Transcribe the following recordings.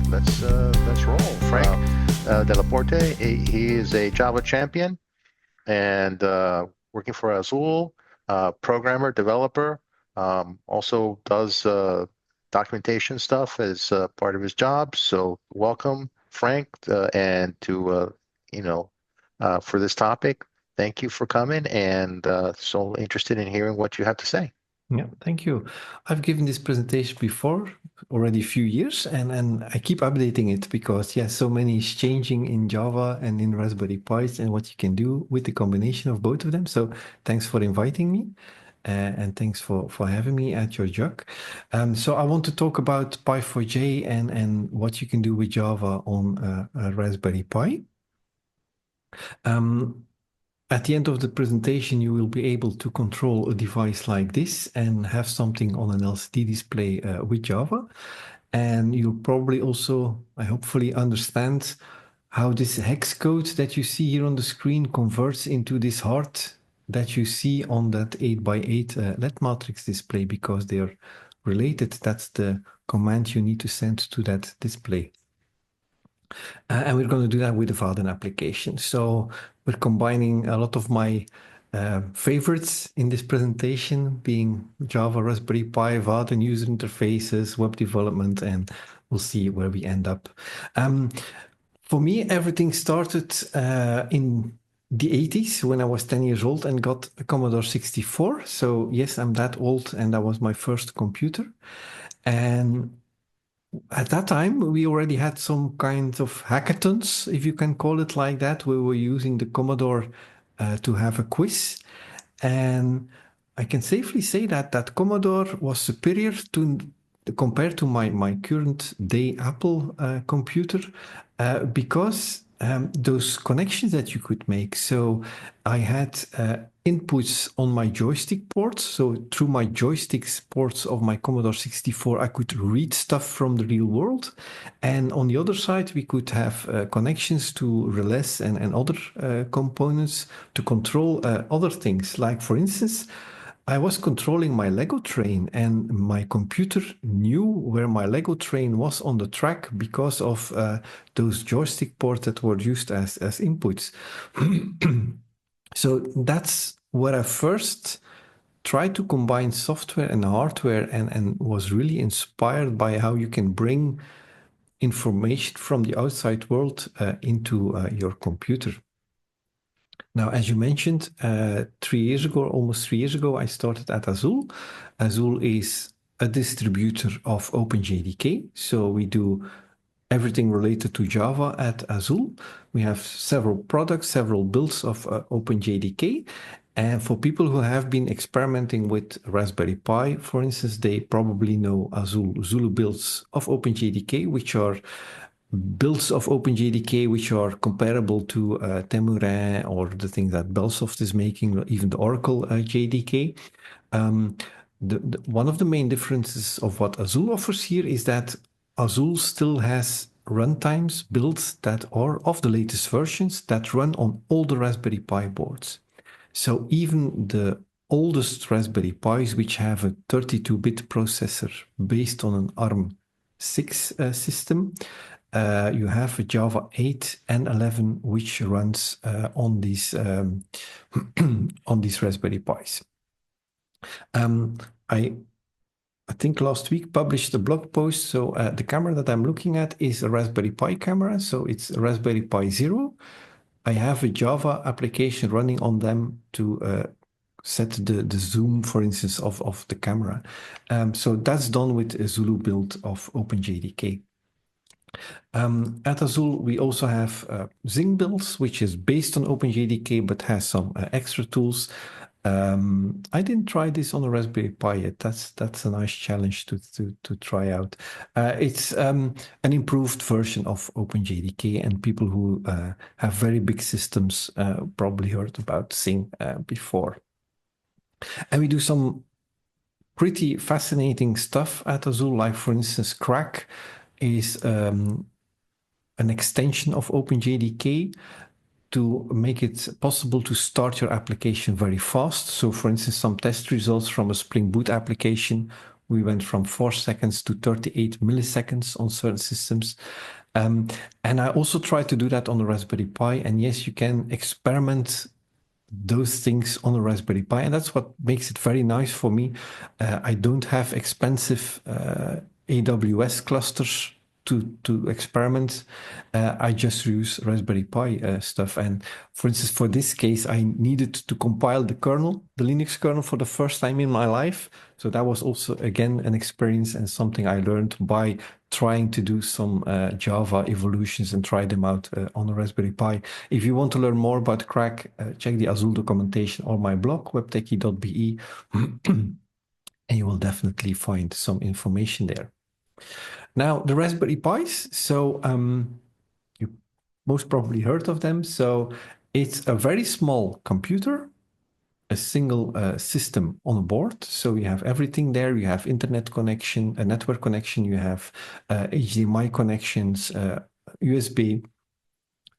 let's roll. Frank Delaporte, he is a Java champion and working for Azul, programmer, developer. Also does documentation stuff as part of his job. So welcome, Frank, and to for this topic. Thank you for coming, and so interested in hearing what you have to say. Yeah, thank you. I've given this presentation before, already a few years, and I keep updating it because, yeah, so many is changing in Java and in Raspberry Pis and what you can do with the combination of both of them. So thanks for inviting me. And thanks for having me at your jug. So I want to talk about Py4j and what you can do with Java on a Raspberry Pi. At the end of the presentation, you will be able to control a device like this and have something on an LCD display with Java. And you'll probably also, I hopefully, understand how this hex code that you see here on the screen converts into this heart that you see on that 8x8 LED matrix display, because they're related. That's the command you need to send to that display. And we're going to do that with the Vaadin application. So we're combining a lot of my favorites in this presentation, being Java, Raspberry Pi, Vaadin user interfaces, web development, and we'll see where we end up. For me, everything started in the 80s when I was 10 years old and got a Commodore 64. So yes, I'm that old, and that was my first computer. And at that time, we already had some kind of hackathons, if you can call it like that. We were using the Commodore to have a quiz. And I can safely say that that Commodore was superior to compared to my current day Apple computer because those connections that you could make. So I had inputs on my joystick ports. So through my joysticks ports of my Commodore 64, I could read stuff from the real world. And on the other side, we could have connections to relais and other components to control other things. Like, for instance, I was controlling my Lego train, and my computer knew where my Lego train was on the track because of those joystick ports that were used as inputs. So that's where I first tried to combine software and hardware, and was really inspired by how you can bring information from the outside world into your computer. Now, as you mentioned, 3 years ago, almost 3 years ago, I started at Azul. Azul is a distributor of OpenJDK. So we do everything related to Java at Azul. We have several products, several builds of OpenJDK. And for people who have been experimenting with Raspberry Pi, for instance, they probably know Azul Zulu builds of OpenJDK, which are builds of OpenJDK which are comparable to Temurin or the things that Bellsoft is making, even the Oracle JDK. One of the main differences of what Azul offers here is that Azul still has runtimes built that are of the latest versions that run on all the Raspberry Pi boards. So even the oldest Raspberry Pis, which have a 32-bit processor based on an ARM6 system, you have a Java 8 and 11, which runs on these on these Raspberry Pis. I think last week published a blog post. So the camera that I'm looking at is a Raspberry Pi camera. So it's a Raspberry Pi Zero. I have a Java application running on them to set the zoom, for instance, of the camera. So that's done with a Zulu build of OpenJDK. At Azul, we also have Zing builds, which is based on OpenJDK, but has some extra tools. I didn't try this on a Raspberry Pi yet. That's a nice challenge to try out. It's an improved version of OpenJDK, and people who have very big systems probably heard about Zing before. And we do some pretty fascinating stuff at Azul, like, for instance, Crack is an extension of OpenJDK to make it possible to start your application very fast. So, for instance, some test results from a Spring Boot application We went from 4 seconds to 38 milliseconds on certain systems. And I also tried to do that on the Raspberry Pi. And yes, you can experiment those things on a Raspberry Pi, and that's what makes it very nice for me. I don't have expensive AWS clusters to experiment. I just use Raspberry Pi stuff. And for instance, for this case, I needed to compile the kernel, the Linux kernel, for the first time in my life. So that was also, again, an experience and something I learned by trying to do some Java evolutions and try them out on the Raspberry Pi. If you want to learn more about Crack, check the Azul documentation or my blog, webtechie.be, and you will definitely find some information there. Now, the Raspberry Pis, so you most probably heard of them. So it's a very small computer, a single system on a board. So you have everything there. You have internet connection, a network connection, you have HDMI connections, USB,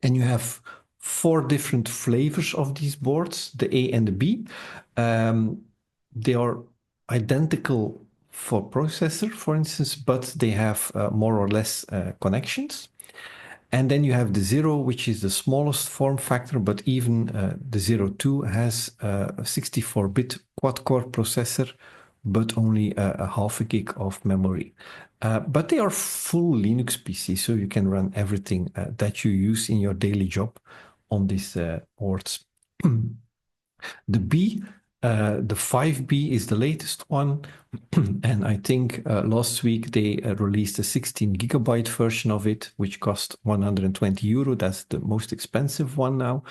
and you have 4 different flavors of these boards, the A and the B. They are identical for processor, for instance, but they have more or less connections. And then you have the Zero, which is the smallest form factor, but even the Zero 2 has a 64-bit quad-core processor, but only a half a gig of memory. But they are full Linux PC, so you can run everything that you use in your daily job on these boards. The B, the 5B is the latest one, and I think last week they released a 16 gigabyte version of it, which cost 120 euro. That's the most expensive one now.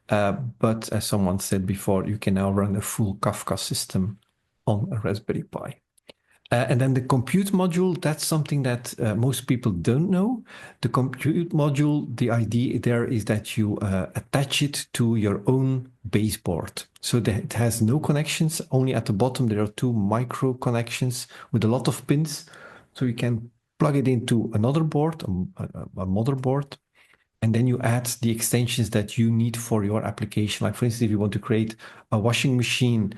But as someone said before, you can now run a full Kafka system on a Raspberry Pi. And then the compute module, that's something that most people don't know. The compute module, the idea there is that you attach it to your own baseboard. So that it has no connections, only at the bottom there are 2 micro connections with a lot of pins. So you can plug it into another board, a motherboard, and then you add the extensions that you need for your application. Like for instance, if you want to create a washing machine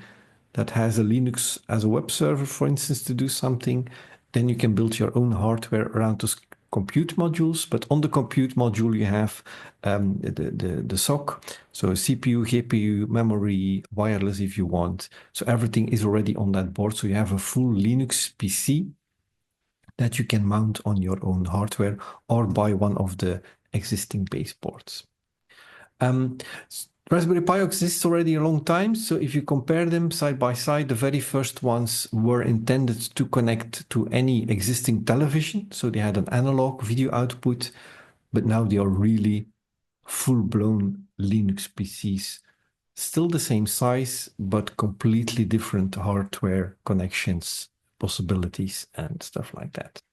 that has a Linux as a web server, for instance, to do something, then you can build your own hardware around those compute modules. But on the compute module, you have the SoC, so CPU, GPU, memory, wireless if you want. So everything is already on that board. So you have a full Linux PC that you can mount on your own hardware or buy one of the existing baseboards. Raspberry Pi exists already a long time, so if you compare them side by side, the very first ones were intended to connect to any existing television, so they had an analog video output, but now they are really full-blown Linux PCs. Still the same size, but completely different hardware connections, possibilities, and stuff like that.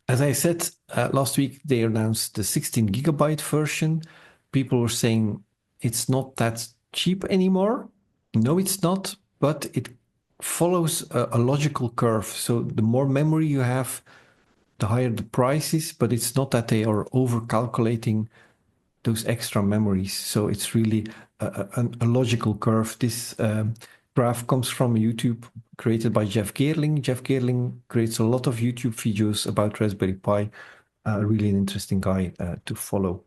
As I said, last week they announced the 16 gigabyte version. People were saying it's not that cheap anymore. No, it's not, but it follows a logical curve. So the more memory you have, the higher the price is, but it's not that they are over-calculating those extra memories. So it's really a logical curve. This graph comes from YouTube created by Jeff Gerling. Jeff Gerling creates a lot of YouTube videos about Raspberry Pi. Really an interesting guy to follow.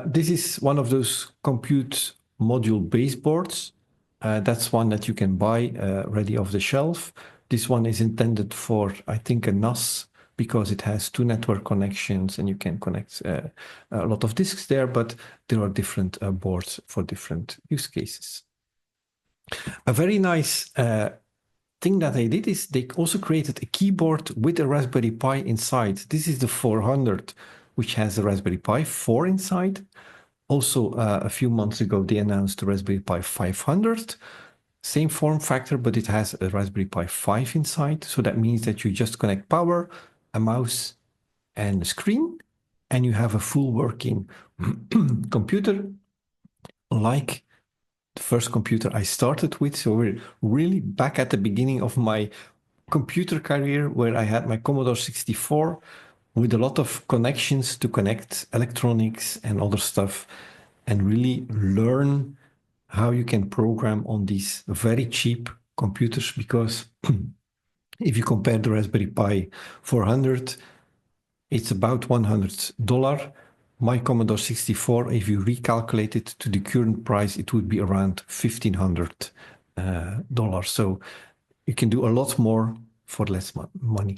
This is one of those compute module baseboards. That's one that you can buy ready off the shelf. This one is intended for, I think, a NAS because it has 2 network connections and you can connect a lot of disks there, but there are different boards for different use cases. A very nice thing that they did is they also created a keyboard with a Raspberry Pi inside. This is the 400, which has a Raspberry Pi 4 inside. Also, a few months ago, they announced the Raspberry Pi 500. Same form factor, but it has a Raspberry Pi 5 inside. So that means that you just connect power, a mouse, and a screen, and you have a full working computer, like the first computer I started with. So we're really back at the beginning of my computer career, where I had my Commodore 64 with a lot of connections to connect electronics and other stuff, and really learn how you can program on these very cheap computers because if you compare the Raspberry Pi 400, it's about $100. My Commodore 64, if you recalculate it to the current price, it would be around $1,500. So you can do a lot more for less money.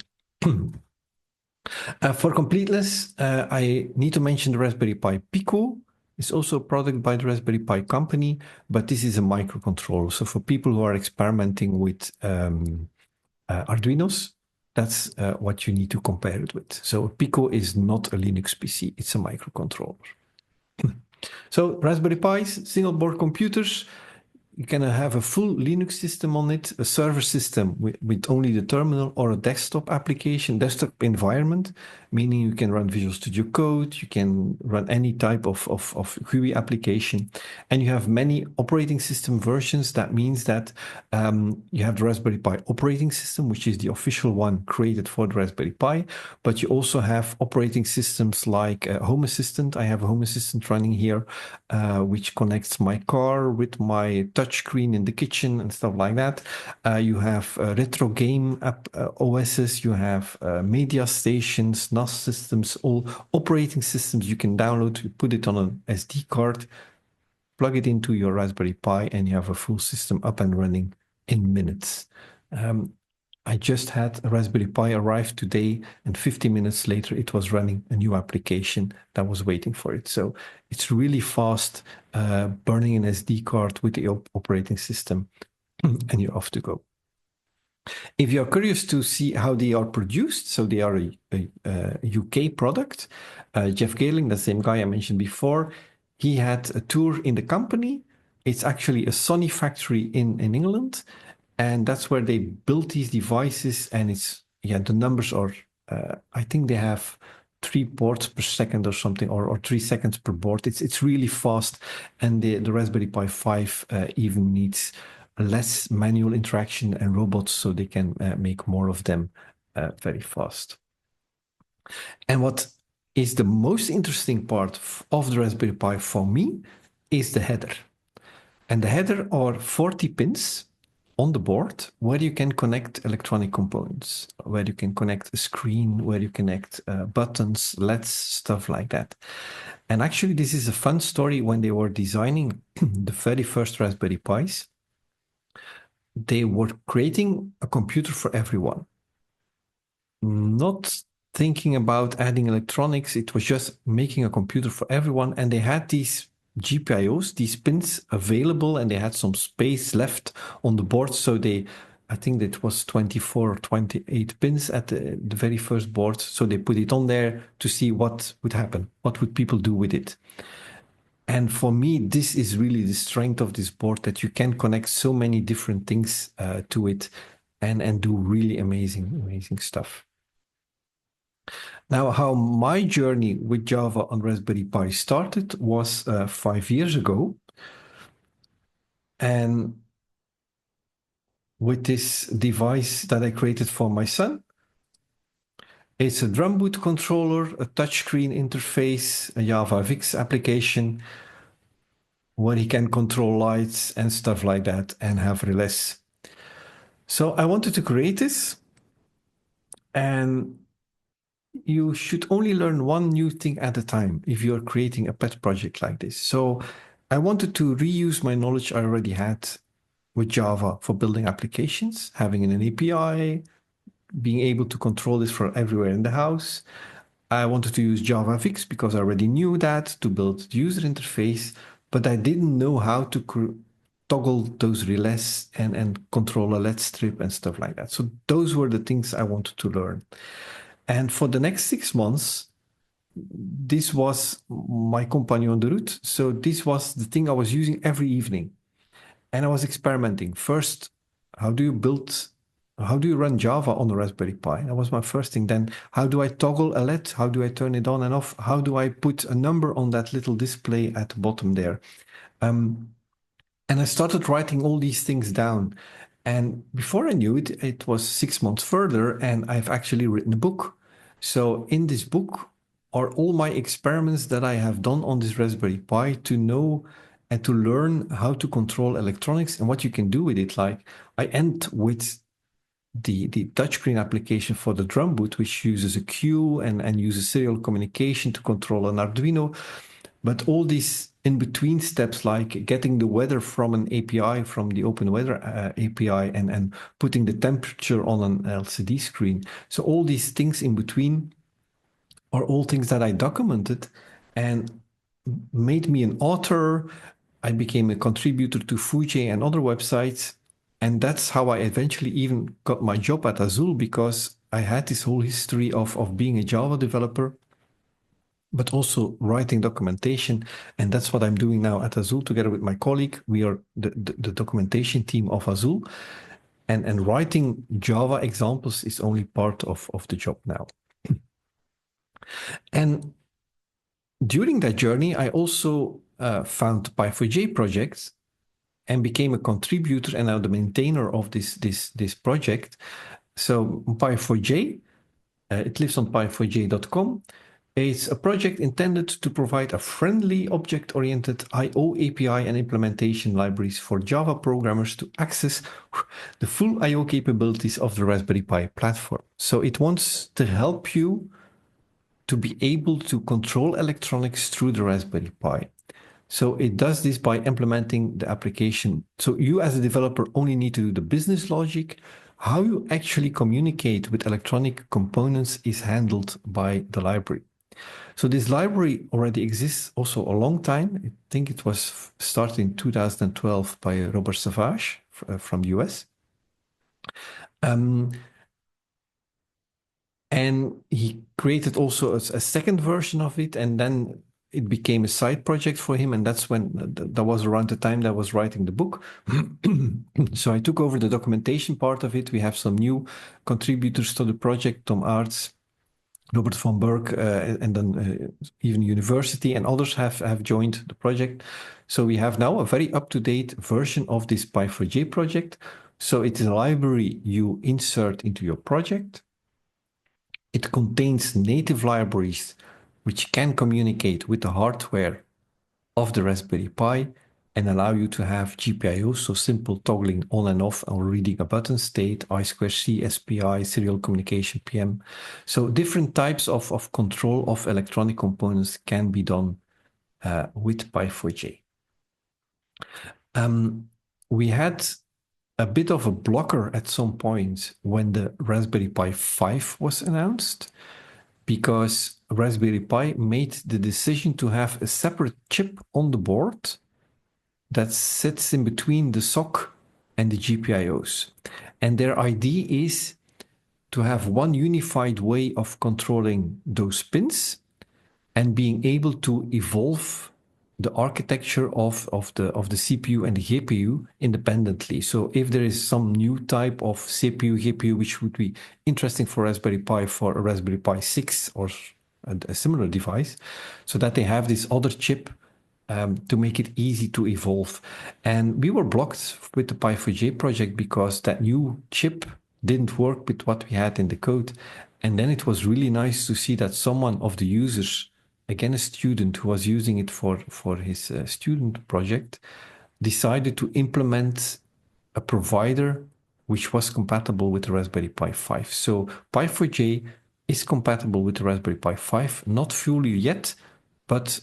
For completeness, I need to mention the Raspberry Pi Pico. It's also a product by the Raspberry Pi company, but this is a microcontroller. So for people who are experimenting with Arduinos, that's what you need to compare it with. So Pico is not a Linux PC, it's a microcontroller. So Raspberry Pis, single board computers, you can have a full Linux system on it, a server system with only the terminal, or a desktop application, desktop environment, meaning you can run Visual Studio Code, you can run any type of GUI application, and you have many operating system versions. That means that you have the Raspberry Pi operating system, which is the official one created for the Raspberry Pi, but you also have operating systems like Home Assistant. I have a Home Assistant running here, which connects my car with my touchscreen in the kitchen and stuff like that. You have retro game app OSs, you have media stations, NAS systems, all operating systems you can download. You put it on an SD card, plug it into your Raspberry Pi, and you have a full system up and running in minutes. I just had a Raspberry Pi arrive today, and 50 minutes later, it was running a new application that was waiting for it. So it's really fast, burning an SD card with the operating system, and you're off to go. If you're curious to see how they are produced, so they are a UK product. Jeff Galing, the same guy I mentioned before, he had a tour in the company. It's actually a Sony factory in England. And that's where they built these devices, and the numbers are, I think they have 3 boards per second or something, or 3 seconds per board. It's really fast, and the Raspberry Pi 5 even needs less manual interaction and robots, so they can make more of them very fast. And what is the most interesting part of the Raspberry Pi for me is the header. And the header are 40 pins on the board where you can connect electronic components, where you can connect a screen, where you connect buttons, LEDs, stuff like that. And actually, this is a fun story. When they were designing the very first Raspberry Pis, they were creating a computer for everyone. Not thinking about adding electronics, it was just making a computer for everyone. And they had these GPIOs, these pins available, and they had some space left on the board. So I think it was 24 or 28 pins at the very first board. So they put it on there to see what would happen. What would people do with it? And for me, this is really the strength of this board, that you can connect so many different things to it and do really amazing stuff. Now, how my journey with Java on Raspberry Pi started was 5 years ago. And with this device that I created for my son, it's a drum boot controller, a touchscreen interface, a JavaFX application where he can control lights and stuff like that and have relais. So I wanted to create this, and you should only learn one new thing at a time if you're creating a pet project like this. So I wanted to reuse my knowledge I already had with Java for building applications, having an API, being able to control this from everywhere in the house. I wanted to use JavaFX because I already knew that to build the user interface, but I didn't know how to toggle those relais and control a LED strip and stuff like that. So those were the things I wanted to learn. And for the next 6 months, this was my companion de route. So this was the thing I was using every evening. And I was experimenting. First, how do you run Java on the Raspberry Pi? That was my first thing. Then how do I toggle a LED? How do I turn it on and off? How do I put a number on that little display at the bottom there? And I started writing all these things down. And before I knew it, it was 6 months further, and I've actually written a book. So in this book are all my experiments that I have done on this Raspberry Pi to know and to learn how to control electronics and what you can do with it. Like I end with the touchscreen application for the drum boot, which uses a queue and uses serial communication to control an Arduino. But all these in-between steps, like getting the weather from an API, from the Open Weather API, and putting the temperature on an LCD screen. So all these things in between are all things that I documented and made me an author. I became a contributor to Fujay and other websites. And that's how I eventually even got my job at Azul, because I had this whole history of being a Java developer, but also writing documentation. And that's what I'm doing now at Azul together with my colleague. We are the documentation team of Azul. And writing Java examples is only part of the job now. And during that journey, I also found Py4j projects and became a contributor and now the maintainer of this project. So Py4j, it lives on py4j.com. It's a project intended to provide a friendly object-oriented I/O API and implementation libraries for Java programmers to access the full I/O capabilities of the Raspberry Pi platform. So it wants to help you to be able to control electronics through the Raspberry Pi. So it does this by implementing the application. So you as a developer only need to do the business logic. How you actually communicate with electronic components is handled by the library. So this library already exists also a long time. I think it was started in 2012 by Robert Savage from the US. And he created also a second version of it, and then it became a side project for him. And that's when that was around the time that I was writing the book. So I took over the documentation part of it. We have some new contributors to the project, Tom Arts, Robert van Berg, and then even university and others have joined the project. So we have now a very up-to-date version of this Py4j project. So it is a library you insert into your project. It contains native libraries which can communicate with the hardware of the Raspberry Pi and allow you to have GPIO, so simple toggling on and off or reading a button state, I2C, SPI, serial communication, PM. So different types of control of electronic components can be done with Py4j. We had a bit of a blocker at some point when the Raspberry Pi 5 was announced, because Raspberry Pi made the decision to have a separate chip on the board that sits in between the SoC and the GPIOs. And their idea is to have one unified way of controlling those pins and being able to evolve the architecture of the CPU and the GPU independently. So if there is some new type of CPU, GPU, which would be interesting for Raspberry Pi, for a Raspberry Pi 6 or a similar device, so that they have this other chip to make it easy to evolve. And we were blocked with the Py4j project because that new chip didn't work with what we had in the code. And then it was really nice to see that someone of the users, again, a student who was using it for his student project, decided to implement a provider which was compatible with the Raspberry Pi 5. So Py4j is compatible with the Raspberry Pi 5, not fully yet, but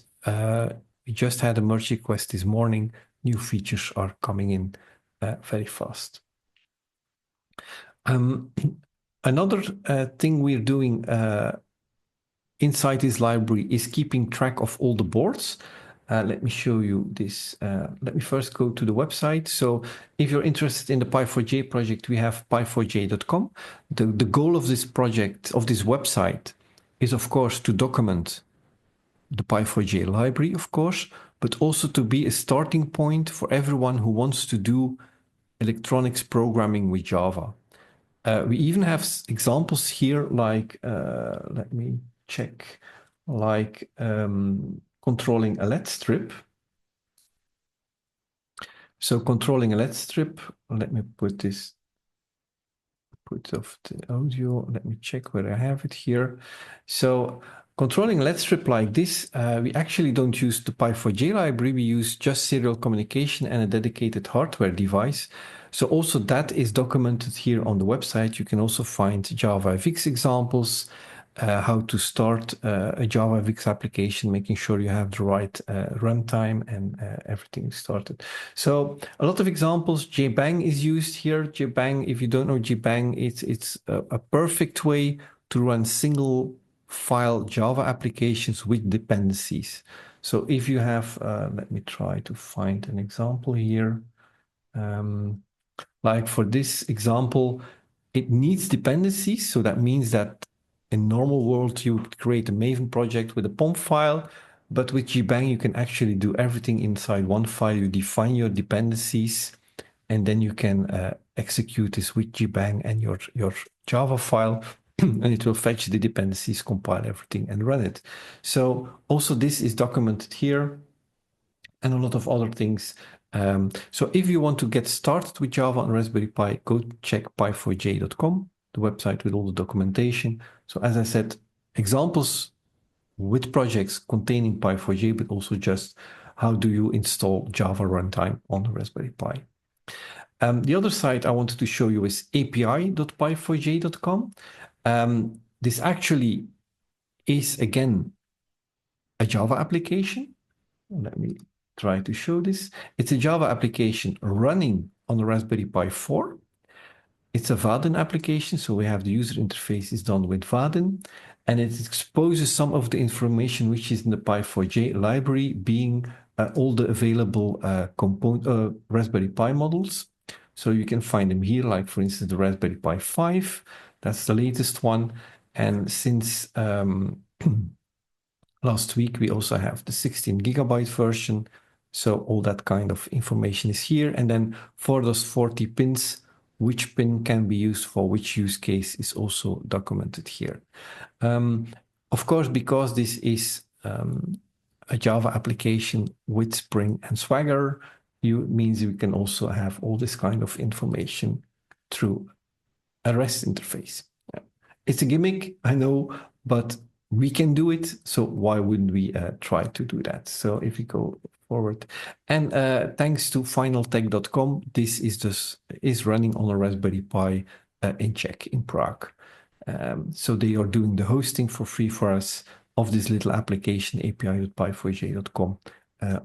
we just had a merge request this morning. New features are coming in very fast. Another thing we're doing inside this library is keeping track of all the boards. Let me show you this. Let me first go to the website. So if you're interested in the Py4j project, we have py4j.com. The goal of this project, of this website, is of course to document the Py4j library, of course, but also to be a starting point for everyone who wants to do electronics programming with Java. We even have examples here like, let me check, like controlling a LED strip. So controlling a LED strip, let me put off the audio. Let me check where I have it here. So controlling LED strip like this, we actually don't use the Py4j library. We use just serial communication and a dedicated hardware device. So also that is documented here on the website. You can also find JavaFX examples, how to start a JavaFX application, making sure you have the right runtime and everything started. So a lot of examples. JBang is used here. JBang, if you don't know JBang, it's a perfect way to run single file Java applications with dependencies. So if you have, let me try to find an example here. Like for this example, it needs dependencies. So that means that in normal world, you would create a Maven project with a POM file, but with JBang, you can actually do everything inside one file. You define your dependencies, and then you can execute this with JBang and your Java file, and it will fetch the dependencies, compile everything, and run it. So also this is documented here, and a lot of other things. So if you want to get started with Java on Raspberry Pi, go check py4j.com, the website with all the documentation. So as I said, examples with projects containing Py4j, but also just how do you install Java runtime on the Raspberry Pi. The other site I wanted to show you is api.py4j.com. This actually is, again, a Java application. Let me try to show this. It's a Java application running on the Raspberry Pi 4. It's a Vaadin application, so we have the user interface is done with Vaadin, and it exposes some of the information which is in the Py4j library, being all the available Raspberry Pi models. So you can find them here, like for instance, the Raspberry Pi 5, that's the latest one. And since last week, we also have the 16 gigabyte version. So all that kind of information is here. And then for those 40 pins, which pin can be used for which use case is also documented here. Of course, because this is a Java application with Spring and Swagger, means you can also have all this kind of information through a REST interface. It's a gimmick, I know, but we can do it. So why wouldn't we try to do that? So if we go forward, and thanks to finaltech.com, this is running on a Raspberry Pi in Czech, in Prague. So they are doing the hosting for free for us of this little application, api.py4j.com,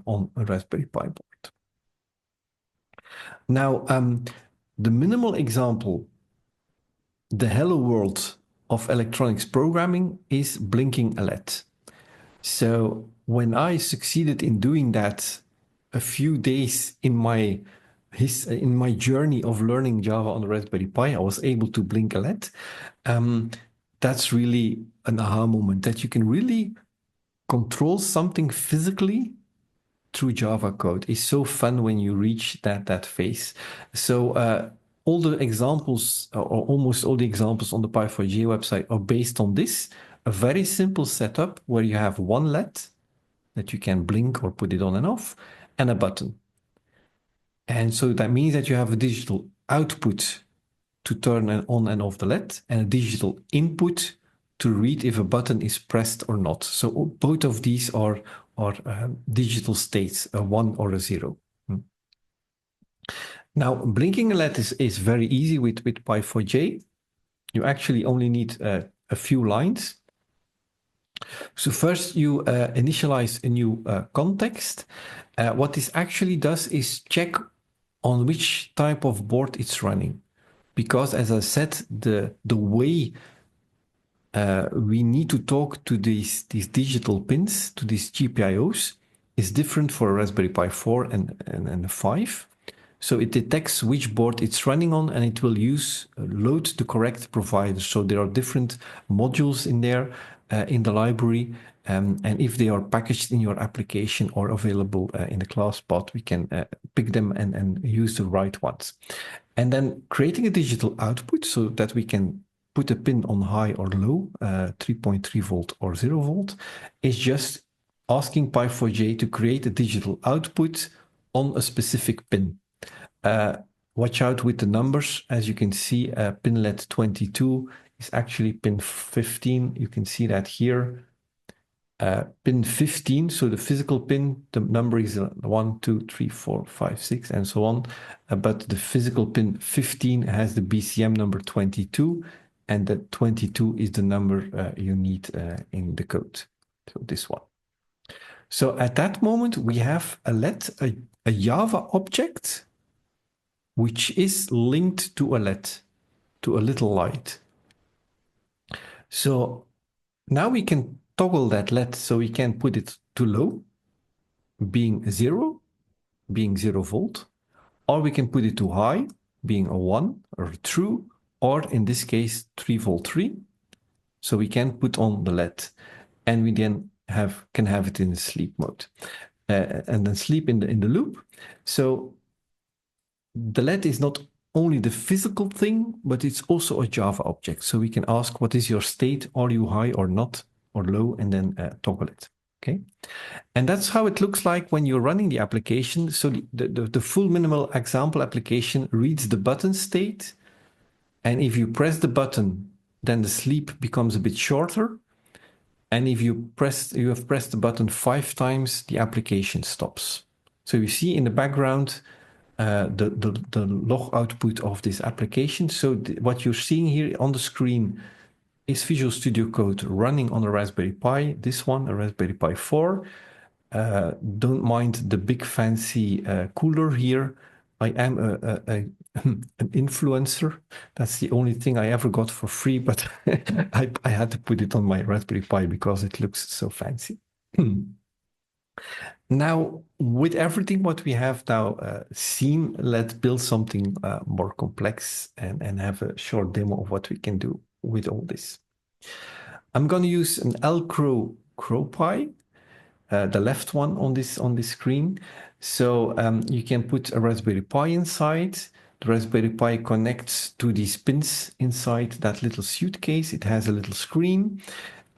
on a Raspberry Pi board. Now, the minimal example, the hello world of electronics programming, is blinking a LED. So when I succeeded in doing that a few days in my journey of learning Java on the Raspberry Pi, I was able to blink a LED. That's really an aha moment, that you can really control something physically through Java code. It's so fun when you reach that phase. So all the examples, or almost all the examples on the Py4j website, are based on this. A very simple setup where you have one LED that you can blink or put it on and off, and a button. And so that means that you have a digital output to turn on and off the LED, and a digital input to read if a button is pressed or not. So both of these are digital states, a 1 or a 0. Now, blinking a LED is very easy with Py4j. You actually only need a few lines. So first you initialize a new context. What this actually does is check on which type of board it's running. Because as I said, the way we need to talk to these digital pins, to these GPIOs, is different for a Raspberry Pi 4 and a 5. So it detects which board it's running on, and it will load the correct provider. So there are different modules in there in the library, and if they are packaged in your application or available in the class pod, we can pick them and use the right ones. And then creating a digital output so that we can put a pin on high or low, 3.3 volt or 0 volt, is just asking Py4j to create a digital output on a specific pin. Watch out with the numbers. As you can see, pin LED 22 is actually pin 15. You can see that here. pin 15, so the physical pin, the number is 1, 2, 3, 4, 5, 6, and so on. But the physical pin 15 has the BCM number 22, and that 22 is the number you need in the code. So this one. So at that moment, we have a Java object, which is linked to a LED, to a little light. So now we can toggle that LED, so we can put it to low, being 0 volt, or we can put it to high, being a 1 or a true, or in this case 3 volt 3. So we can put on the LED, and we then can have it in the sleep mode, and then sleep in the loop. So the LED is not only the physical thing, but it's also a Java object. So we can ask, what is your state? Are you high or not, or low, and then toggle it. Okay, and that's how it looks like when you're running the application. So the full minimal example application reads the button state, and if you press the button, then the sleep becomes a bit shorter. And if you have pressed the button 5 times, the application stops. So you see in the background the log output of this application. So what you're seeing here on the screen is Visual Studio Code running on a Raspberry Pi, this one, a Raspberry Pi 4. Don't mind the big fancy cooler here. I am an influencer. That's the only thing I ever got for free, but I had to put it on my Raspberry Pi because it looks so fancy. Now, with everything what we have now seen, let's build something more complex and have a short demo of what we can do with all this. I'm going to use an L-Crow CrowPi, the left one on this screen. So you can put a Raspberry Pi inside. The Raspberry Pi connects to these pins inside that little suitcase. It has a little screen,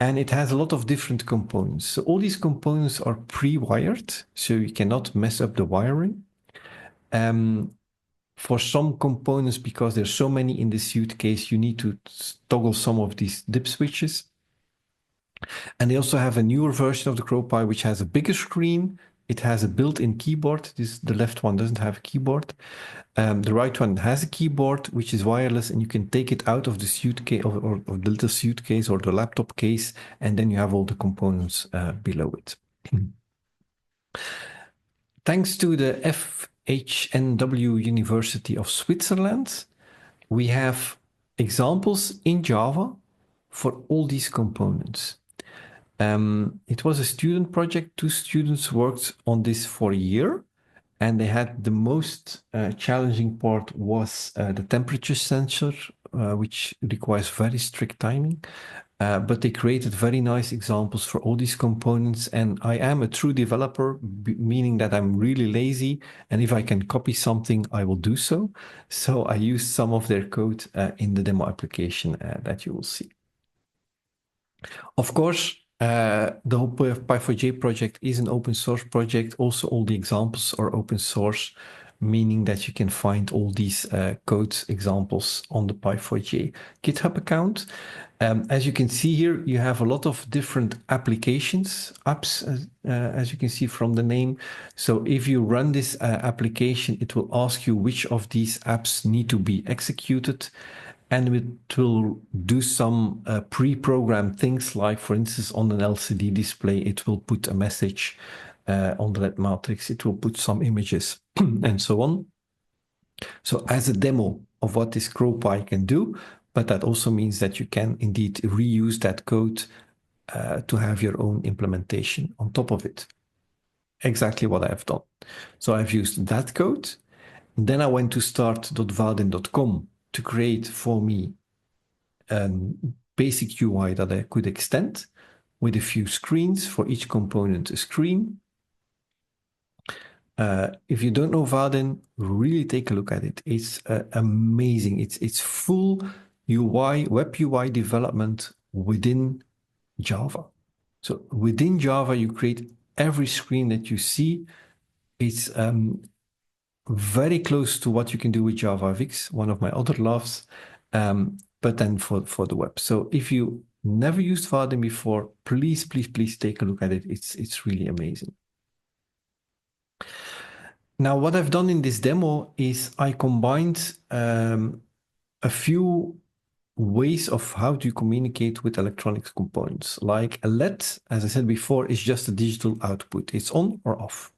and it has a lot of different components. So all these components are pre-wired, so you cannot mess up the wiring. For some components, because there's so many in the suitcase, you need to toggle some of these dip switches. And they also have a newer version of the CrowPi, which has a bigger screen. It has a built-in keyboard. The left one doesn't have a keyboard. The right one has a keyboard, which is wireless, and you can take it out of the suitcase or the little suitcase or the laptop case, and then you have all the components below it. Thanks to the FHNW University of Switzerland, we have examples in Java for all these components. It was a student project. 2 students worked on this for a year, and they had the most challenging part was the temperature sensor, which requires very strict timing. But they created very nice examples for all these components. And I am a true developer, meaning that I'm really lazy. And if I can copy something, I will do so. So I used some of their code in the demo application that you will see. Of course, the whole Py4j project is an open source project. Also, all the examples are open source, meaning that you can find all these code examples on the Py4j GitHub account. As you can see here, you have a lot of different applications, apps, as you can see from the name. So if you run this application, it will ask you which of these apps need to be executed. And it will do some pre-programmed things, like, for instance, on an LCD display, it will put a message on the LED matrix. It will put some images and so on. So as a demo of what this CrowPi can do, but that also means that you can indeed reuse that code to have your own implementation on top of it. Exactly what I've done. So I've used that code. Then I went to start.vaadin.com to create for me a basic UI that I could extend with a few screens, for each component a screen. If you don't know Vaadin, really take a look at it. It's amazing. It's full UI, web UI development within Java. So within Java, you create every screen that you see. It's very close to what you can do with JavaFX, one of my other loves, but then for the web. So if you Never used Vaadin before. Please, please, please take a look at it. It's really amazing. Now, what I've done in this demo is I combined a few ways of how to communicate with electronic components. Like a LED, as I said before, is just a digital output. It's on or off.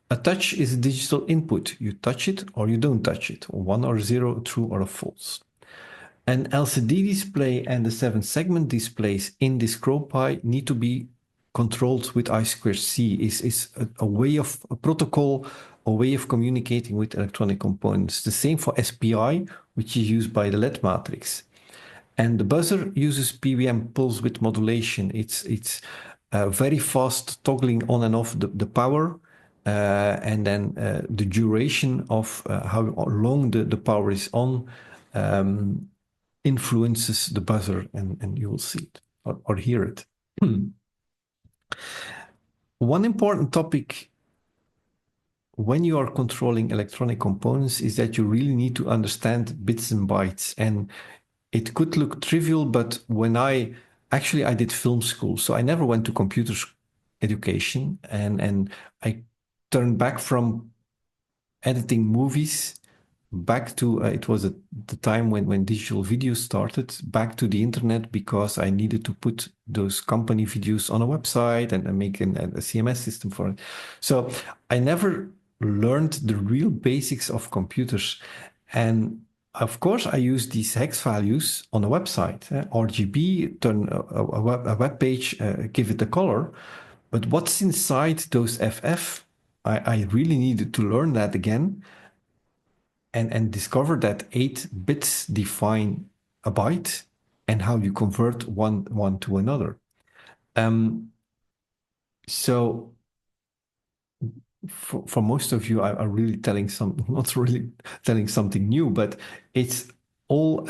A touch is a digital input. You touch it or you don't touch it, 1 or 0, true or false. An LCD display and the 7-segment displays in this CrowPi need to be controlled with I2C. Is a way of a protocol, a way of communicating with electronic components. The same for SPI, which is used by the LED matrix. And the buzzer uses PWM pulse width modulation. It's very fast toggling on and off the power, and then the duration of how long the power is on influences the buzzer, and you will see it or hear it. One important topic when you are controlling electronic components is that you really need to understand bits and bytes. And it could look trivial, but when I did film school, so I never went to computer education, and I turned back from editing movies back to it was at the time when digital video started, back to the internet, because I needed to put those company videos on a website and make a CMS system for it. So I never learned the real basics of computers. And of course, I use these hex values on a website, RGB, turn a web page, give it a color. But what's inside those FF? I really needed to learn that again and discover that 8 bits define a byte and how you convert one to another. So for most of you, I'm really telling not really telling something new, but it's all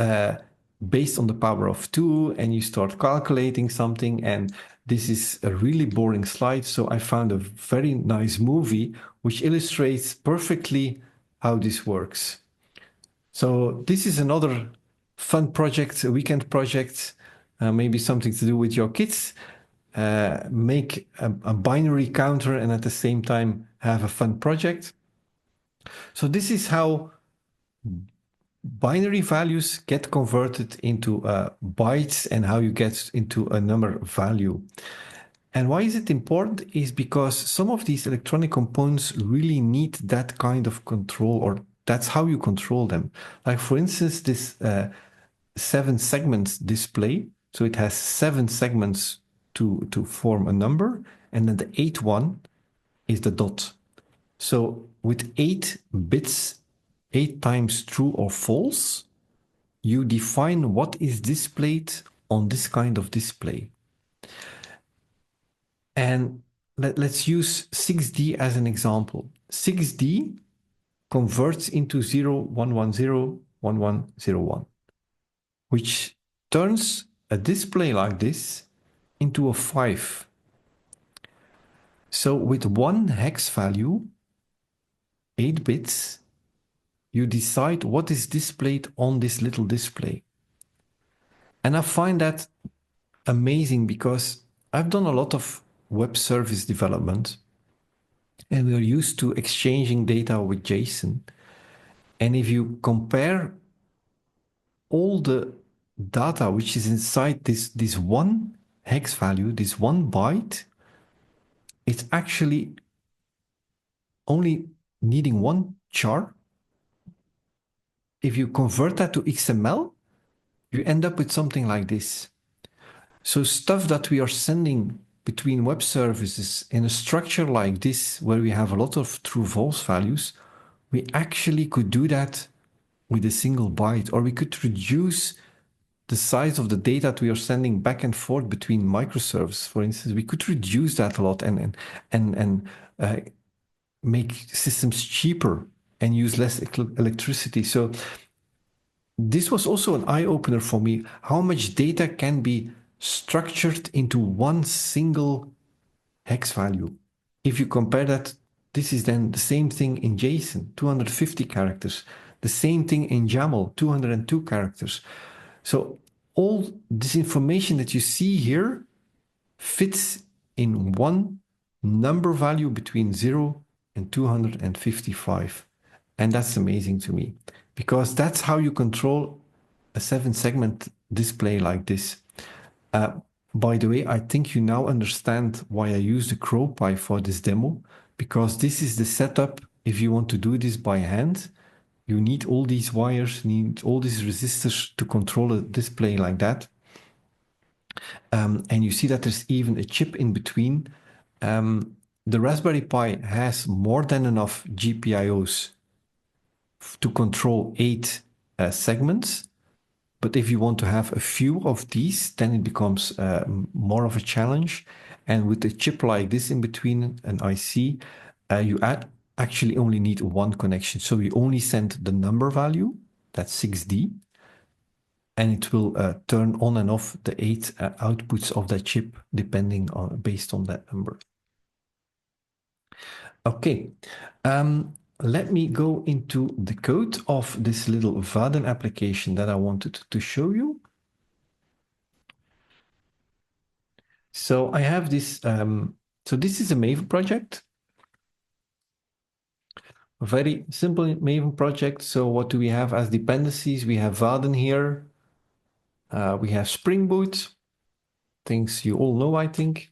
based on the power of 2, and you start calculating something, and this is a really boring slide. So I found a very nice movie which illustrates perfectly how this works. So this is another fun project, a weekend project, maybe something to do with your kids. Make a binary counter and at the same time have a fun project. So this is how binary values get converted into bytes and how you get into a number value. And why is it important is because some of these electronic components really need that kind of control, or that's how you control them. Like for instance, this 7 segments display. So it has 7 segments to form a number, and then the 8th one is the dot. So with 8 bits, 8 times true or false, you define what is displayed on this kind of display. And let's use 6D as an example. 6D converts into 0, 1, 1, 0, 1, 1, 0, 1, which turns a display like this into a 5. So with one hex value, 8 bits, you decide what is displayed on this little display. And I find that amazing because I've done a lot of web service development, and we are used to exchanging data with JSON. And if you compare all the data which is inside this one hex value, this one byte, it's actually only needing one char. If you convert that to XML, you end up with something like this. So stuff that we are sending between web services in a structure like this, where we have a lot of true-false values, we actually could do that with a single byte, or we could reduce the size of the data that we are sending back and forth between microservices. For instance, we could reduce that a lot and make systems cheaper and use less electricity. So this was also an eye-opener for me, how much data can be structured into one single hex value. If you compare that, this is then the same thing in JSON, 250 characters, the same thing in YAML, 202 characters. So all this information that you see here fits in one number value between 0 and 255. And that's amazing to me, because that's how you control a 7-segment display like this. By the way, I think you now understand why I use the CrowPy for this demo, because this is the setup if you want to do this by hand. You need all these wires, need all these resistors to control a display like that. And you see that there's even a chip in between. The Raspberry Pi has more than enough GPIOs to control 8 segments. But if you want to have a few of these, then it becomes more of a challenge. And with a chip like this in between, an IC, you actually only need one connection. So you only send the number value, that's 6D, and it will turn on and off the 8 outputs of that chip depending on based on that number. Okay, let me go into the code of this little Vaadin application that I wanted to show you. So I have this, so this is a Maven project, a very simple Maven project. So what do we have as dependencies? We have Vaadin here. We have Spring Boot, things you all know, I think.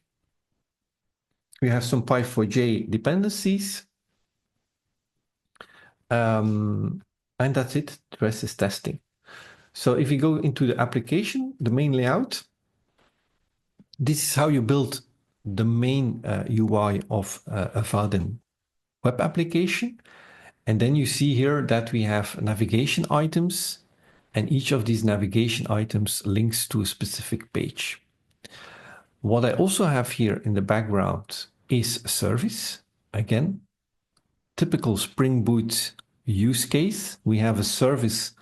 We have some Py4j dependencies. And that's it. The rest is testing. So if you go into the application, the main layout, this is how you build the main UI of a Vaadin web application. And then you see here that we have navigation items, and each of these navigation items links to a specific page. What I also have here in the background is a service. Again, typical Spring Boot use case. We have a service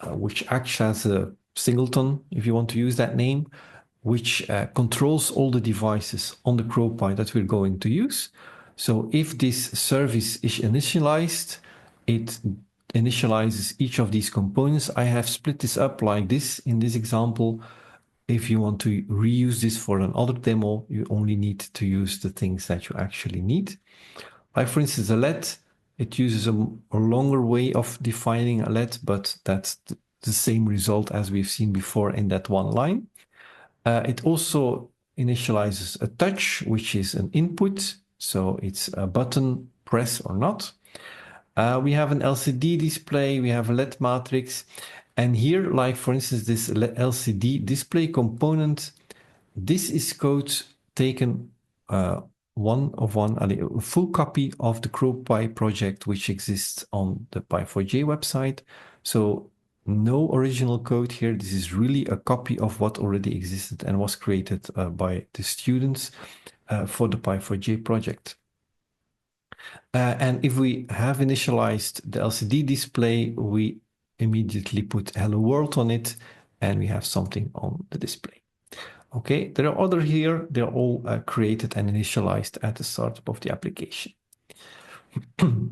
which acts as a singleton, if you want to use that name, which controls all the devices on the CrowPy that we're going to use. So if this service is initialized, it initializes each of these components. I have split this up like this in this example. If you want to reuse this for another demo, you only need to use the things that you actually need. Like for instance, a LED, it uses a longer way of defining a LED, but that's the same result as we've seen before in that one line. It also initializes a touch, which is an input. So it's a button press or not. We have an LCD display, we have a LED matrix. And here, like for instance, this LCD display component, this is code taken a full copy of the CrowPy project, which exists on the Py4j website. So no original code here. This is really a copy of what already existed and was created by the students for the Py4j project. And if we have initialized the LCD display, we immediately put Hello World on it, and we have something on the display. Okay, there are other here. They're all created and initialized at the startup of the application. The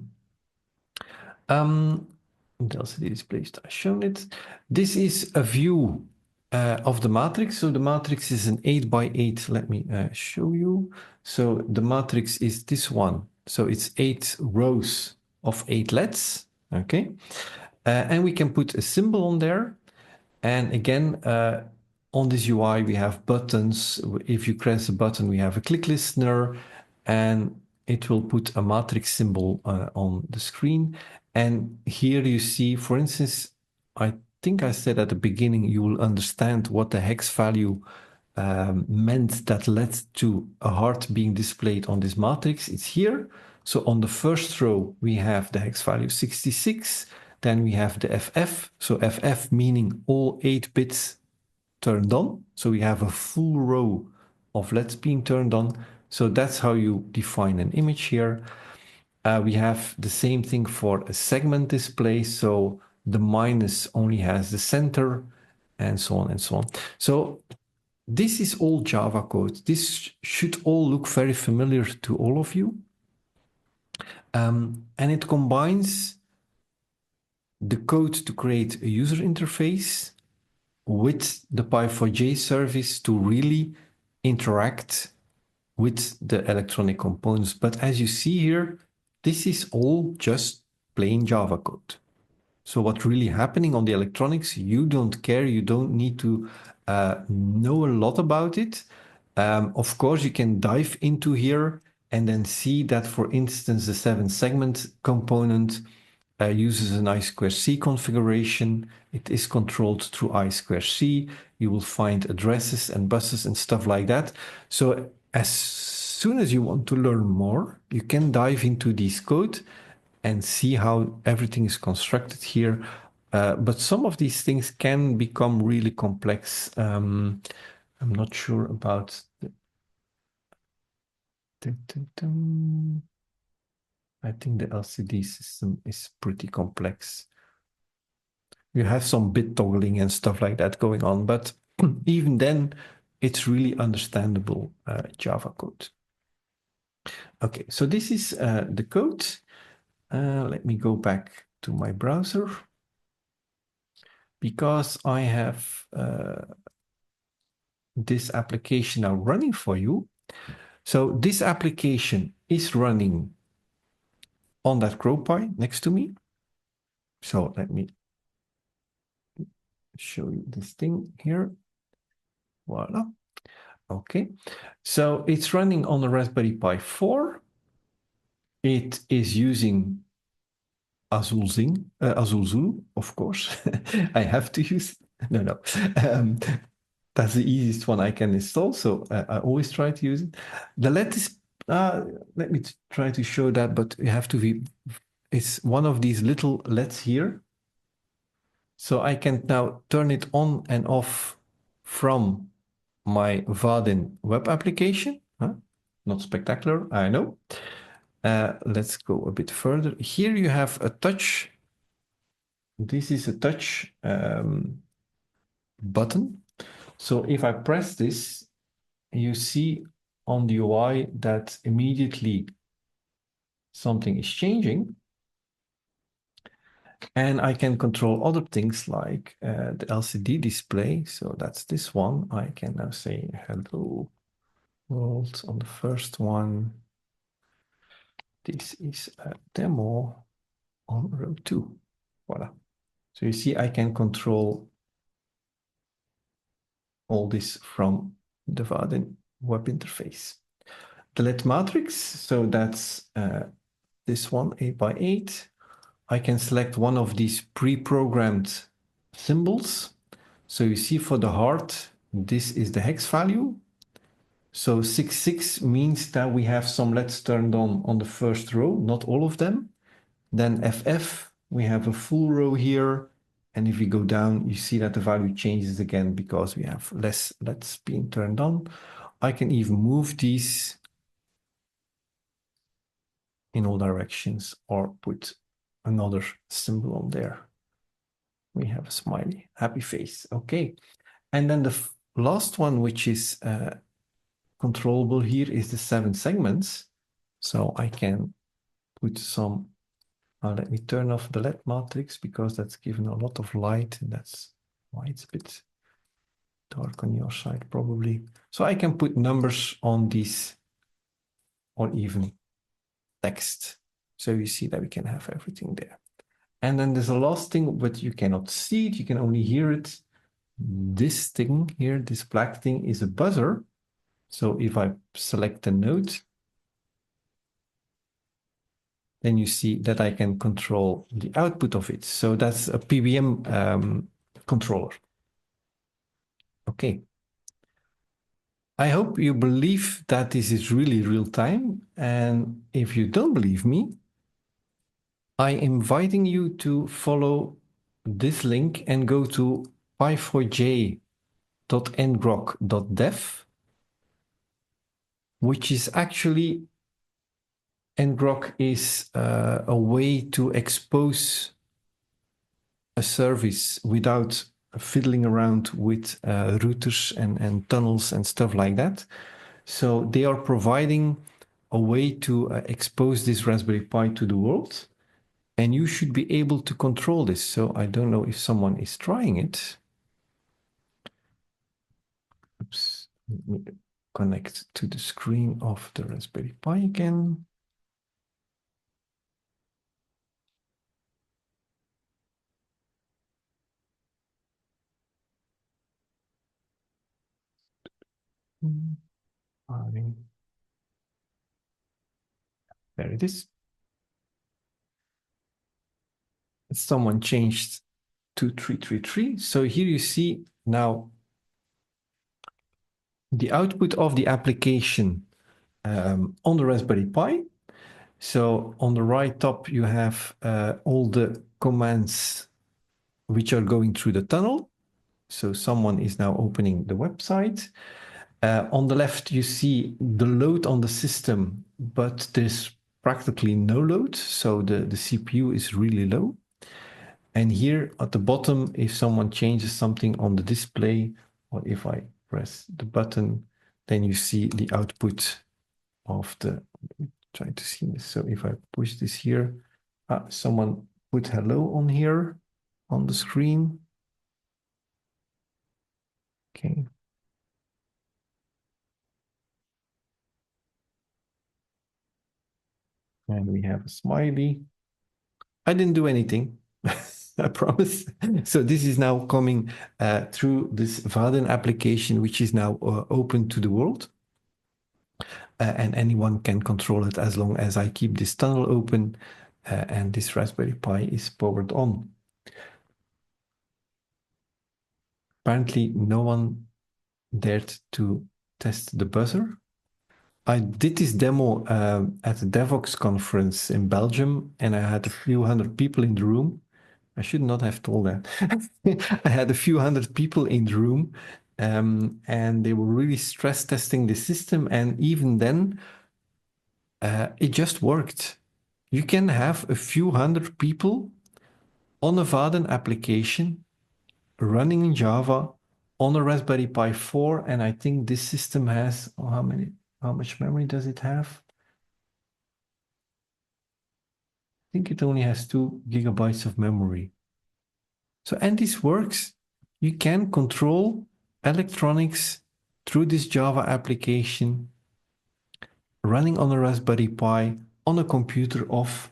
LCD display I've shown it. This is a view of the matrix. So the matrix is an 8x8. Let me show you. So the matrix is this one. So it's 8 rows of 8 LEDs. Okay, and we can put a symbol on there. And again, on this UI, we have buttons. If you press a button, we have a click listener, and it will put a matrix symbol on the screen. And here you see, for instance, I think I said at the beginning, you will understand what the hex value meant that led to a heart being displayed on this matrix. It's here. So on the first row, we have the hex value 66. Then we have the FF. So FF meaning all 8 bits turned on. So we have a full row of LEDs being turned on. So that's how you define an image here. We have the same thing for a segment display. So the minus only has the center, and so on and so on. So this is all Java code. This should all look very familiar to all of you. And it combines the code to create a user interface with the Py4j service to really interact with the electronic components. But as you see here, this is all just plain Java code. So what's really happening on the electronics, you don't care, you don't need to know a lot about it. Of course, you can dive into here and then see that, for instance, the 7-segment component uses an I2C configuration. It is controlled through I2C. You will find addresses and buses and stuff like that. So as soon as you want to learn more, you can dive into this code and see how everything is constructed here. But some of these things can become really complex. I'm not sure about I think the LCD system is pretty complex. You have some bit toggling and stuff like that going on, but even then, it's really understandable Java code. Okay, so this is the code. Let me go back to my browser because I have this application now running for you. So this application is running on that CrowPy next to me. So let me show you this thing here. Voila. Okay. So it's running on the Raspberry Pi 4. It is using Azul Zoo, of course. I have to use it. No. That's the easiest one I can install, so I always try to use it. The LED is, let me try to show that, but you have to be, it's one of these little LEDs here. So I can now turn it on and off from my Vaadin web application. Huh? Not spectacular, I know. Let's go a bit further. Here you have a touch. This is a touch button. So if I press this, you see on the UI that immediately something is changing. And I can control other things like the LCD display. So that's this one. I can now say hello world on the first one. This is a demo on row 2. Voila. So you see I can control all this from the Vaadin web interface. The LED matrix, so that's this one, 8x8. I can select one of these pre-programmed symbols. So you see for the heart, this is the hex value. So 66 means that we have some LEDs turned on the first row, not all of them. Then FF, we have a full row here. And if we go down, you see that the value changes again because we have less LEDs being turned on. I can even move these in all directions or put another symbol on there. We have a smiley, happy face. Okay. And then the last one, which is controllable here, is the 7 segments. So I can put some, let me turn off the LED matrix because that's given a lot of light and that's why it's a bit dark on your side probably. So I can put numbers on these or even text. So you see that we can have everything there. And then there's a last thing, but you cannot see it, you can only hear it. This thing here, this black thing is a buzzer. So if I select a note, then you see that I can control the output of it. So that's a PWM controller. Okay. I hope you believe that this is really real time. And if you don't believe me, I'm inviting you to follow this link and go to py4j.ngrok.dev, which is actually, ngrok is a way to expose a service without fiddling around with routers and tunnels and stuff like that. So they are providing a way to expose this Raspberry Pi to the world. And you should be able to control this. So I don't know if someone is trying it. Let me connect to the screen of the Raspberry Pi again. There it is. Someone changed to 333. So here you see now the output of the application on the Raspberry Pi. So on the right top, you have all the commands which are going through the tunnel. So someone is now opening the website. On the left, you see the load on the system, but there's practically no load. So the CPU is really low. And here at the bottom, if someone changes something on the display, or if I press the button, then you see the output of the, try to see this. So if I push this here, someone put hello on here on the screen. Okay. And we have a smiley. I didn't do anything, I promise. So this is now coming through this Vaadin application, which is now open to the world. And anyone can control it as long as I keep this tunnel open and this Raspberry Pi is powered on. Apparently no one dared to test the buzzer. I did this demo at the Devoxx conference in Belgium, and I had a few hundred people in the room. I should not have told that. I had a few hundred people in the room, and they were really stress testing the system. And even then, it just worked. You can have a few hundred people on a Vaadin application running in Java on a Raspberry Pi 4, and I think this system has how much memory does it have? I think it only has 2 gigabytes of memory. So, and this works. You can control electronics through this Java application running on a Raspberry Pi on a computer of,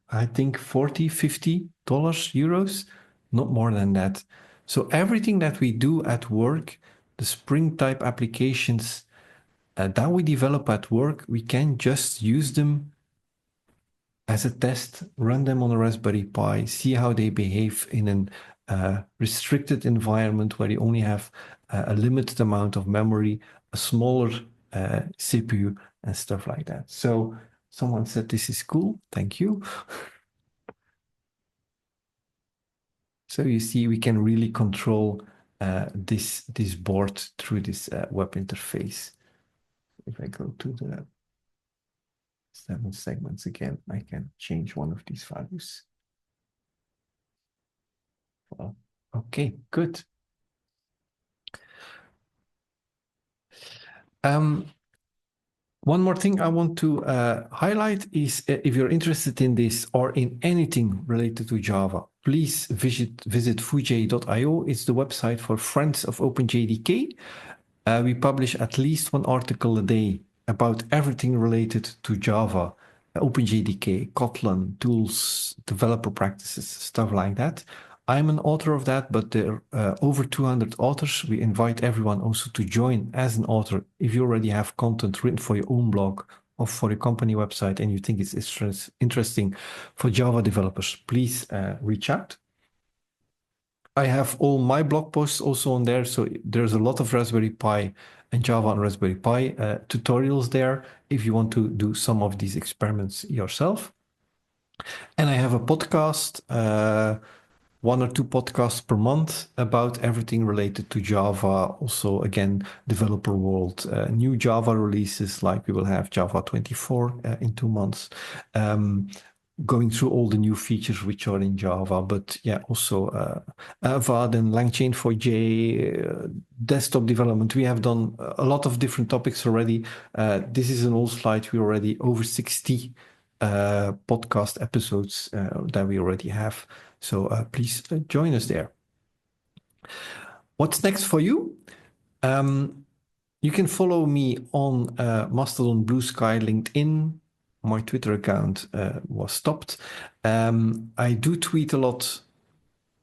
I think $40, $50, euros, not more than that. So everything that we do at work, the Spring type applications that we develop at work, we can just use them as a test, run them on a Raspberry Pi, see how they behave in a restricted environment where you only have a limited amount of memory, a smaller CPU and stuff like that. So someone said this is cool. Thank you. So you see, we can really control this board through this web interface. If I go to the 7 segments again, I can change one of these values. Well, okay, good. One more thing I want to highlight is if you're interested in this or in anything related to Java, please visit fujay.io. It's the website for Friends of OpenJDK. We publish at least 1 article a day about everything related to Java, OpenJDK, Kotlin, tools, developer practices, stuff like that. I'm an author of that, but there are over 200 authors. We invite everyone also to join as an author. If you already have content written for your own blog or for your company website and you think it's interesting for Java developers, please reach out. I have all my blog posts also on there. So there's a lot of Raspberry Pi and Java on Raspberry Pi tutorials there if you want to do some of these experiments yourself. And I have a podcast, 1 or 2 podcasts per month about everything related to Java. Also, again, developer world, new Java releases, like we will have Java 24 in 2 months. Going through all the new features which are in Java, but yeah, also Vaadin, LangChain4j, desktop development. We have done a lot of different topics already. This is an old slide. We already over 60 podcast episodes that we already have. So please join us there. What's next for you? You can follow me on Mastodon, Blue Sky, LinkedIn. My Twitter account was stopped. I do tweet a lot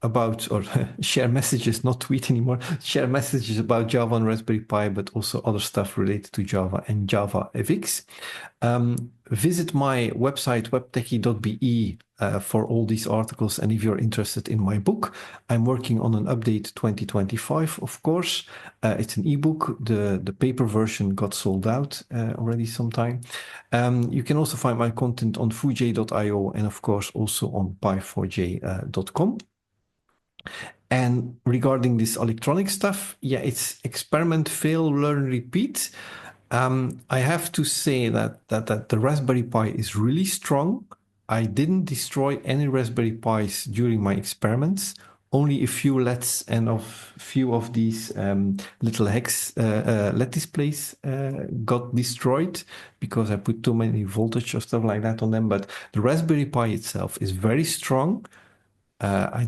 about, or share messages, not tweet anymore, share messages about Java and Raspberry Pi, but also other stuff related to Java and JavaFX. Visit my website, webtechie.be, for all these articles. And if you're interested in my book, I'm working on an update 2025, of course. It's an ebook. The paper version got sold out already sometime. You can also find my content on fujay.io and, of course, also on pi4j.com. And regarding this electronic stuff, yeah, it's experiment, fail, learn, repeat. I have to say that the Raspberry Pi is really strong. I didn't destroy any Raspberry Pis during my experiments. Only a few LEDs and a few of these little hex LED displays got destroyed because I put too many voltage or stuff like that on them. But the Raspberry Pi itself is very strong. I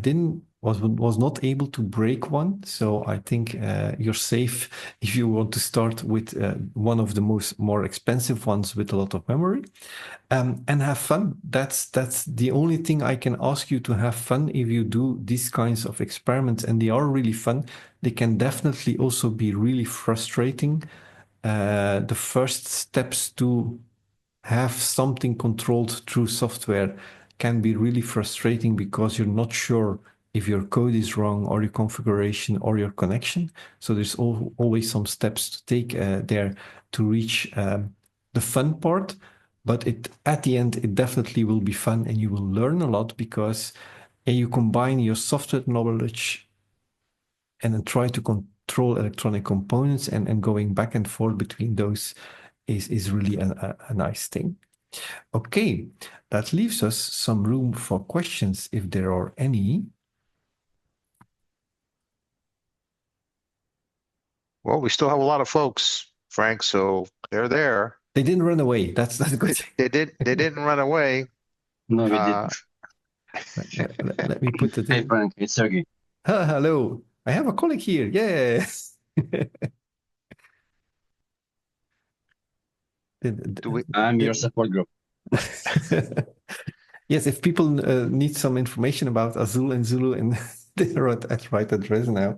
was not able to break one, so I think you're safe if you want to start with one of the more expensive ones with a lot of memory, and have fun. That's the only thing I can ask you, to have fun if you do these kinds of experiments, and they are really fun. They can definitely also be really frustrating. The first steps to have something controlled through software can be really frustrating because you're not sure if your code is wrong or your configuration or your connection. So there's always some steps to take there to reach the fun part. But at the end, it definitely will be fun and you will learn a lot because you combine your software knowledge and then try to control electronic components, and going back and forth between those is really a nice thing. Okay, that leaves us some room for questions if there are any. Well, we still have a lot of folks, Frank, so they're there. They didn't run away. That's good. They didn't run away. No, we Uh, didn't. Let me put it Hey, in. Frank, it's Sergey. Hello. I have a colleague here. Yes. do we? I'm your support group. Yes, if people need some information about Azul and Zulu, and they're at the right address now.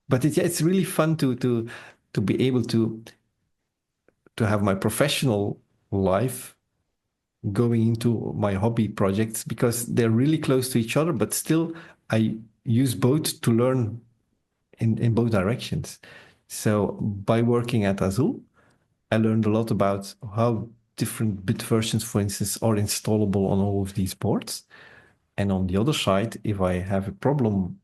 But it's really fun to be able to have my professional life going into my hobby projects, because they're really close to each other, but still I use both to learn in both directions. So by working at Azul, I learned a lot about how different bit versions, for instance, are installable on all of these boards. And on the other side, if I have a problem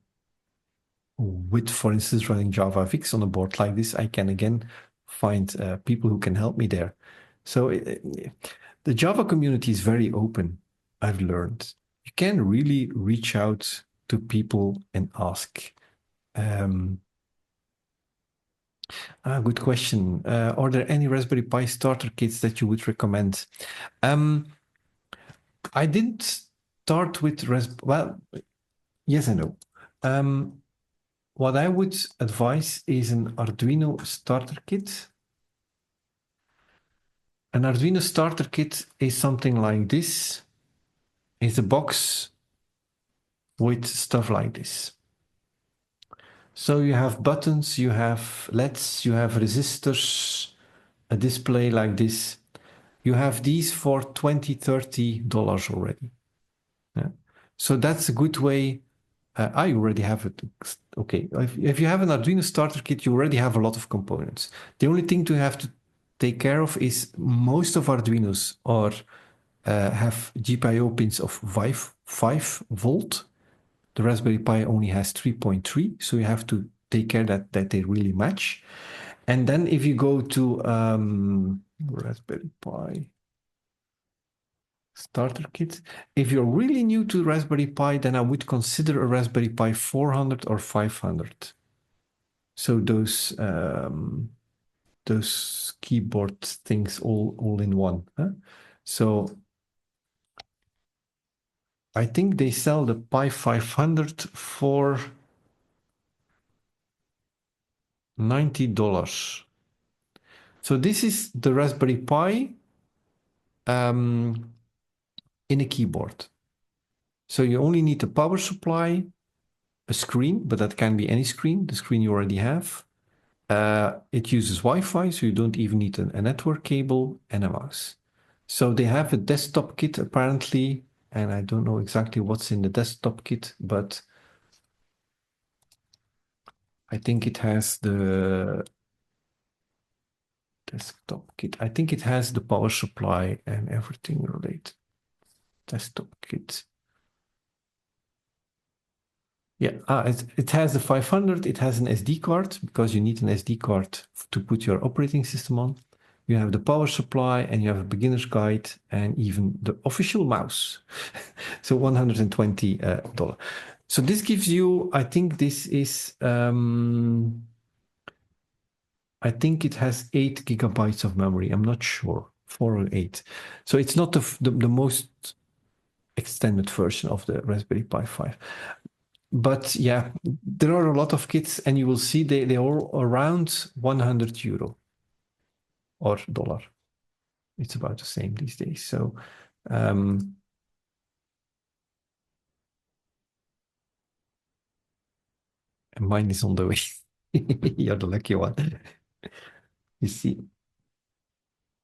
with, for instance, running JavaFX on a board like this, I can again find people who can help me there. So the Java community is very open, I've learned. You can really reach out to people and ask. Good question. Are there any Raspberry Pi starter kits that you would recommend? I didn't start with well, yes and no. What I would advise is an Arduino starter kit. An Arduino starter kit is something like this. It's a box with stuff like this. So you have buttons, you have LEDs, you have resistors, a display like this. You have these for $20, $30 already. Yeah. So that's a good way. I already have it. Okay, if you have an Arduino starter kit, you already have a lot of components. The only thing to have to take care of is most of Arduinos have GPIO pins of 5 volt. The Raspberry Pi only has 3.3, so you have to take care that they really match. And then if you go to Raspberry Pi starter kit, if you're really new to Raspberry Pi, then I would consider a Raspberry Pi 400 or 500. So those keyboard things all in one. Huh? So I think they sell the Pi 500 for $90. So this is the Raspberry Pi in a keyboard. So you only need a power supply, a screen, but that can be any screen, the screen you already have. It uses Wi-Fi, so you don't even need a network cable and a mouse. So they have a desktop kit apparently, and I don't know exactly what's in the desktop kit, but I think it has the desktop kit. I think it has the power supply and everything related. Desktop kit. Yeah, it has the 500. It has an SD card because you need an SD card to put your operating system on. You have the power supply and you have a beginner's guide and even the official mouse. So $120. So this gives you, I think this is, I think it has 8 gigabytes of memory. I'm not sure, 4 or 8. So it's not the most extended version of the Raspberry Pi 5. But yeah, there are a lot of kits and you will see they are around €100 or dollar. It's about the same these days. So and mine is on the way. You're the lucky one. You see.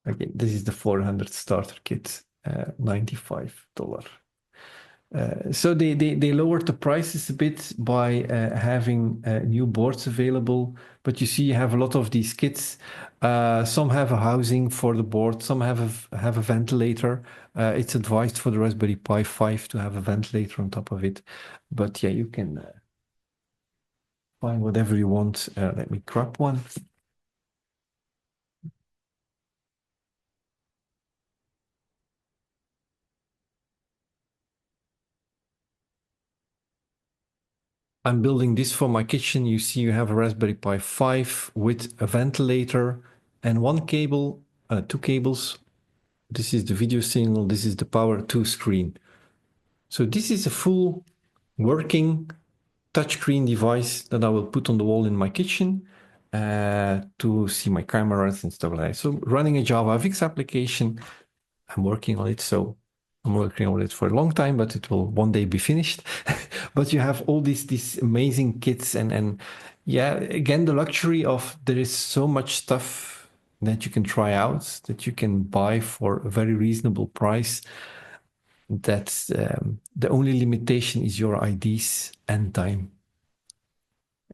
Okay, this is the 400 starter kit, $95. So they lowered the prices a bit by having new boards available, but you see you have a lot of these kits. Some have a housing for the board, some have a ventilator. It's advised for the Raspberry Pi 5 to have a ventilator on top of it, but yeah, you can find whatever you want. Let me grab one. I'm building this for my kitchen. You see you have a Raspberry Pi 5 with a ventilator and one cable, 2 cables. This is the video signal. This is the power to screen. So this is a full working touchscreen device that I will put on the wall in my kitchen to see my cameras and stuff like that. So running a JavaFX application, I'm working on it. So I'm working on it for a long time, but it will one day be finished. But you have all these amazing kits and yeah, again, the luxury of there is so much stuff that you can try out, that you can buy for a very reasonable price. That's the only limitation is your IDs and time.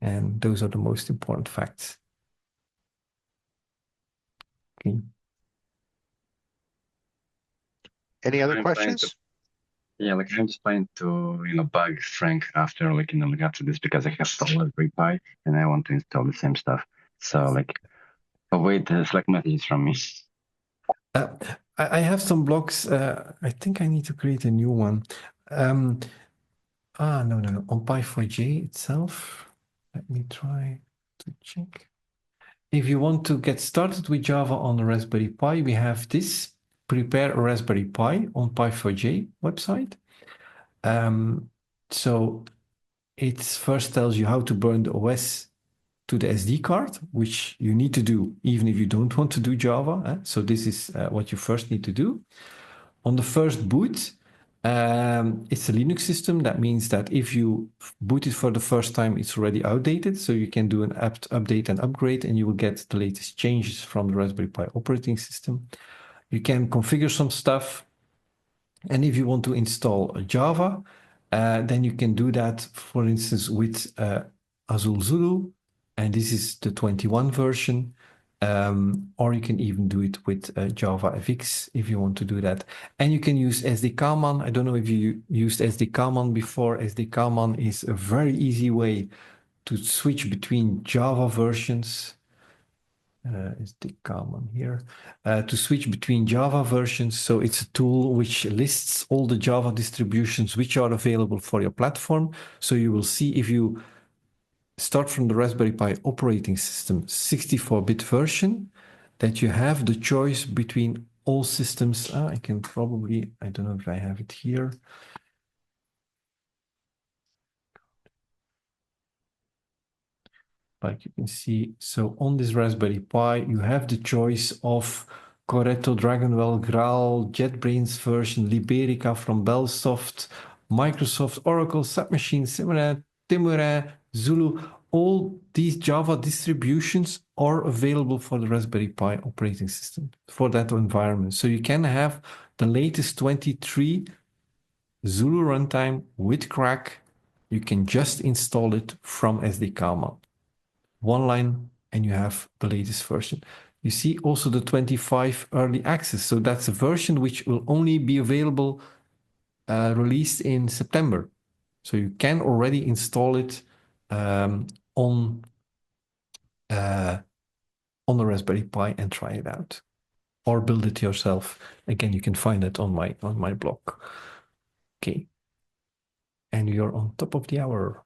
And those are the most important facts. Okay. Any other I'm trying questions? Yeah, like I'm just trying to, bug Frank after, after this because I have the Raspberry Pi and I want to install the same stuff. So, wait, Slack messages from me. I have some blocks. I think I need to create a new one. No. On Py4j itself, let me try to check. If you want to get started with Java on the Raspberry Pi, we have this Prepare a Raspberry Pi on Py4j website. So it first tells you how to burn the OS to the SD card, which you need to do even if you don't want to do Java. So this is what you first need to do. On the first boot, it's a Linux system. That means that if you boot it for the first time, it's already outdated. So you can do an apt update and upgrade, and you will get the latest changes from the Raspberry Pi operating system. You can configure some stuff. And if you want to install Java, then you can do that, for instance, with Azul Zulu. And this is the 21 version. Or you can even do it with JavaFX if you want to do that. And you can use SDKman. I don't know if you used SDKman before. SDKman is a very easy way to switch between Java versions. SDKman here. To switch between Java versions. So it's a tool which lists all the Java distributions which are available for your platform. So you will see if you start from the Raspberry Pi operating system 64-bit version, that you have the choice between all systems. I can probably, I don't know if I have it here. like you can see. So on this Raspberry Pi, you have the choice of Corretto, Dragonwell, Graal, JetBrains version, Liberica from Bellsoft, Microsoft, Oracle, Submachine, Temurin, Zulu. All these Java distributions are available for the Raspberry Pi operating system for that environment. So you can have the latest 23 Zulu runtime with crack. You can just install it from SDKama. One line and you have the latest version. You see also the 25 early access. So that's a version which will only be available released in September. So you can already install it on the Raspberry Pi and try it out, or build it yourself. Again, you can find it on my blog. Okay, and you're on top of the hour.